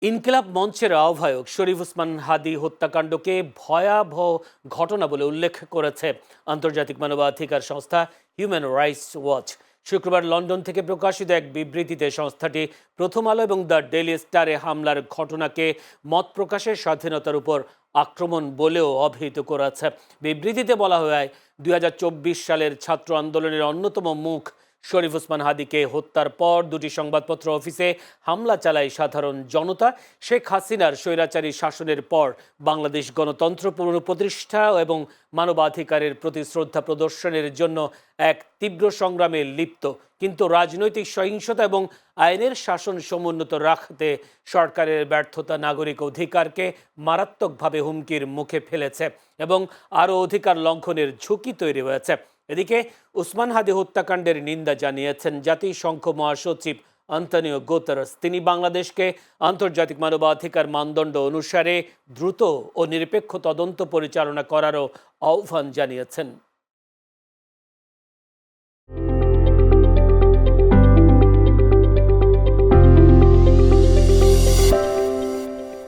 ইনকিলাব মঞ্চের আহ্বায়ক শরীফ ওসমান হাদী হত্যাকাণ্ডকে ভয়াবহ ঘটনা বলে উল্লেখ করেছে আন্তর্জাতিক মানবাধিকার সংস্থা হিউম্যান রাইটস ওয়াচ। শুক্রবার লন্ডন থেকে প্রকাশিত এক বিবৃতিতে সংস্থাটি প্রথম আলো এবং দ্য ডেইলি স্টারে হামলার ঘটনাকে মত প্রকাশের স্বাধীনতার উপর আক্রমণ বলেও অভিহিত করেছে। বিবৃতিতে বলা হয় ২০২৪ সালের ছাত্র আন্দোলনের অন্যতম মুখ শরীফ ওসমান হাদীকে হত্যার পর দুটি সংবাদপত্র অফিসে হামলা চালায় সাধারণ জনতা। শেখ হাসিনার স্বৈরাচারী শাসনের পর বাংলাদেশ গণতন্ত্র পুনঃপ্রতিষ্ঠা এবং মানবাধিকারের প্রতি শ্রদ্ধা প্রদর্শনের জন্য এক তীব্র সংগ্রামে লিপ্ত, কিন্তু রাজনৈতিক সহিংসতা এবং আইনের শাসন সমুন্নত রাখতে সরকারের ব্যর্থতা নাগরিক অধিকারকে মারাত্মকভাবে হুমকির মুখে ফেলেছে এবং আরও অধিকার লঙ্ঘনের ঝুঁকি তৈরি হয়েছে। এদিকে ওসমান হাদী হত্যাকাণ্ডের নিন্দা জানিয়েছেন জাতিসংঘ মহাসচিব আন্তোনিও গুতেরেস। তিনি বাংলাদেশকে আন্তর্জাতিক মানবাধিকার মানদণ্ড অনুসারে দ্রুত ও নিরপেক্ষ তদন্ত পরিচালনা করারও আহ্বান জানিয়েছেন।